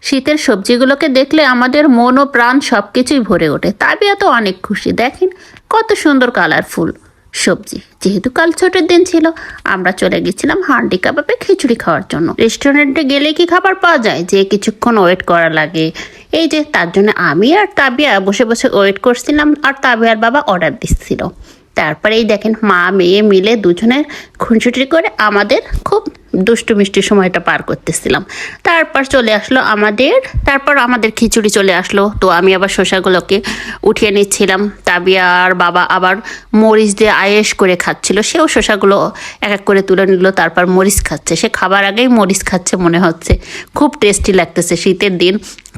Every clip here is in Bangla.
শীতের সবজিগুলোকে দেখলে আমাদের মন ও প্রাণ সব কিছুই ভরে ওঠে। তাবিয়া তো অনেক খুশি, দেখেন কত সুন্দর কালারফুল সবজি। যেহেতু কাল ছুটির দিন ছিল, আমরা চলে গেছিলাম হান্ডি কাবাবে খিচুড়ি খাওয়ার জন্য। রেস্টুরেন্টে গেলে কি খাবার পাওয়া যায় যে কিছুক্ষণ ওয়েট করা লাগে? এই যে তার জন্য আমি আর তাবিয়া বসে বসে ওয়েট করছিলাম, আর তাবিয়ার বাবা অর্ডার দিচ্ছিল। তারপরে এই দেখেন মা মেয়ে মিলে দুজনের খুনসুটি করে আমাদের খুব দুষ্টু মিষ্টি সময়টা পার করতেছিলাম। তারপর আমাদের খিচুড়ি চলে আসলো। তো আমি আবার শসাগুলোকে উঠিয়ে নিচ্ছিলাম। তাবিয়া আর বাবা আবার মরিচ দিয়ে আয়েশ করে খাচ্ছিল। সেও শসাগুলো এক এক করে তুলে নিল, তারপর মরিচ খাচ্ছে। সে খাবার আগেই মরিচ খাচ্ছে মনে হচ্ছে। খুব টেস্টি লাগতেছে শীতের দিন।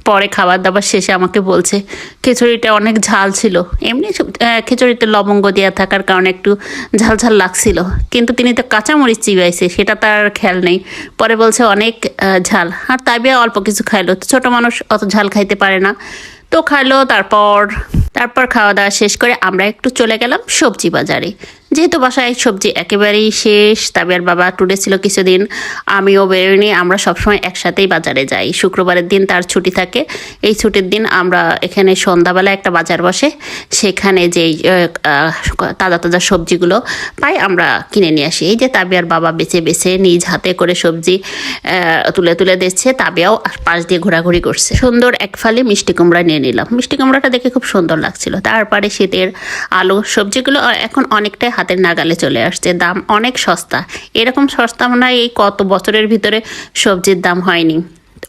পরে খাবার দাবার শেষে আমাকে বলছে খিচুড়িটা অনেক ঝাল ছিল। এমনি খিচুড়িতে লবঙ্গ দেওয়া থাকার কারণে একটু ঝাল ঝাল লাগছিল, কিন্তু তিনি তো কাঁচামরিচ চিবাইছে, সেটা তার খেয়াল নেই। পরে বলছে অনেক ঝাল। আর তাবিয়া অল্প কিছু খাইলো, ছোট মানুষ অত ঝাল খাইতে পারে না, তো খাইলো। তারপর খাওয়া দাওয়া শেষ করে আমরা একটু চলে গেলাম সবজি বাজারে। যেহেতু বাসায় সবজি একেবারেই শেষ, তাবিয়ার বাবা ট্যুরে ছিল কিছুদিন, আমিও বেরোয়নি। আমরা সবসময় একসাথেই বাজারে যাই। শুক্রবারের দিন তার ছুটি থাকে। এই ছুটির দিন আমরা এখানে সন্ধ্যাবেলা একটা বাজার বসে, সেখানে যেই তাজা তাজা সবজিগুলো পাই আমরা কিনে নিয়ে আসি। এই যে তাবিয়ার বাবা বেছে বেছে নিজ হাতে করে সবজি তুলে তুলে দিচ্ছে। তাবিয়াও পাশ দিয়ে ঘোরাঘুরি করছে। সুন্দর এক ফালি মিষ্টি কুমড়া নিয়ে নিলাম। মিষ্টি কুমড়াটা দেখে খুব সুন্দর লাগছিল। তারপরে শীতের আলু সবজিগুলো এখন অনেকটাই হাতের নাগালে চলে আসছে। দাম অনেক সস্তা। এরকম সস্তা মনে হয় এই কত বছরের ভিতরে সবজির দাম হয়নি।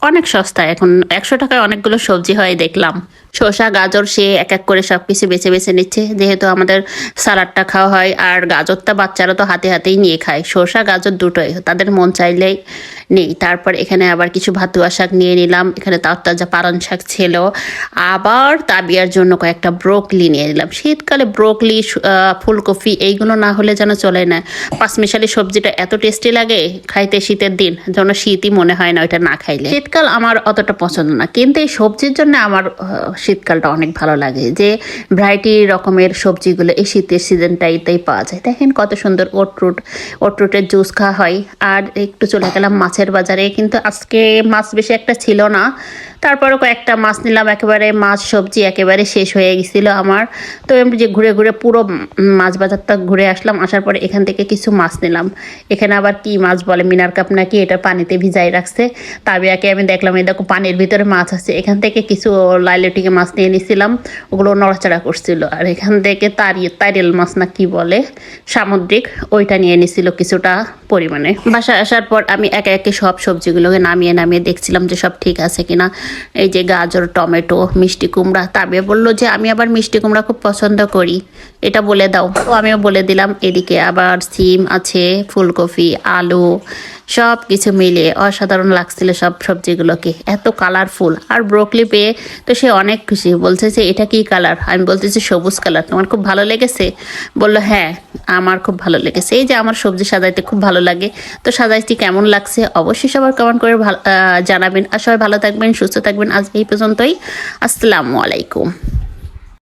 অনেক সস্তা এখন। 100 টাকায় অনেকগুলো সবজি হয় দেখলাম। শসা গাজর সে এক এক করে সব কিছু বেছে বেছে নিচ্ছে। যেহেতু আমাদের সালাডটা খাওয়া হয়, আর গাজরটা বাচ্চারা তো হাতে হাতেই নিয়ে খায়। শসা গাজর দুটোই তাদের মন চাইলেই নেই। তারপর এখানে আবার কিছু ভাতুয়া শাক নিয়ে নিলাম। এখানে তাজা পালং শাক ছিল। আবার তাবিয়ার জন্য কয়েকটা ব্রোকলি নিয়ে নিলাম। শীতকালে ব্রোকলি, ফুলকপি এইগুলো না হলে যেন চলে না। পাঁচমিশালি সবজিটা এত টেস্টি লাগে খাইতে শীতের দিন, যেন শীতই মনে হয় না ওইটা না খাইলে। শীতকাল আমার অতটা পছন্দ না, কিন্তু এই সবজির জন্য আমার শীতকালটা অনেক ভালো লাগে। যে ভ্যারাইটি রকমের সবজিগুলো এই শীতের সিজনটাইতেই পাওয়া যায়। দেখেন কত সুন্দর ওটরুটের জুস খাওয়া হয়। আর একটু চলে গেলাম মাছের বাজারে, কিন্তু আজকে মাছ বেশি একটা ছিল না। তারপরও কয়েকটা মাছ নিলাম। একেবারে মাছ সবজি একেবারে শেষ হয়ে গেছিল আমার। তো আমি যে ঘুরে ঘুরে পুরো মাছ বাজারটা ঘুরে আসলাম। আসার পরে এখান থেকে কিছু মাছ নিলাম। এখানে আবার কি মাছ বলে, মিনার কাপ নাকি, এটা পানিতে ভিজাই রাখছে। তাবিয়াকে আমি দেখলাম এই দেখো পানির ভিতরে মাছ আছে। এখান থেকে কিছু লাইলেটিকে মাছ নিয়ে নিছিলাম, ওগুলো নড়াচড়া করছিল। আর এখান থেকে তাইরেল মাছ না কি বলে, সামুদ্রিক, ওইটা নিয়ে নিছিল কিছুটা পরিমাণে। বাসায় আসার পর আমি একে একে সব সবজিগুলোকে নামিয়ে নামিয়ে দেখছিলাম যে সব ঠিক আছে কিনা। এই যে গাজর, টমেটো, মিষ্টি কুমড়া। তাবিয়া বললো যে আমি আবার মিষ্টি কুমড়া খুব পছন্দ করি, এটা বলে দাও। তো আমিও বলে দিলাম। এদিকে আবার সিম আছে, ফুলকপি, আলু, সব কিছু মিলিয়ে অসাধারণ লাগছিল সব সবজিগুলোকে। এত কালারফুল। আর ব্রোকলি পেয়ে তো সে অনেক খুশি। বলছে যে এটা কি কালার? আমি বলতেছি সবুজ কালার। তোমার খুব ভালো লেগেছে? বললো হ্যাঁ আমার খুব ভালো লেগেছে। এই যে আমার সবজি সাজাইতে খুব ভালো লাগে। তো সাজাইতে কেমন লাগছে অবশ্যই সবার কমেন্ট করে জানাবেন। আর সবাই ভালো থাকবেন, সুস্থ থাকবেন। আজ এই পর্যন্তই। আসসালামু আলাইকুম।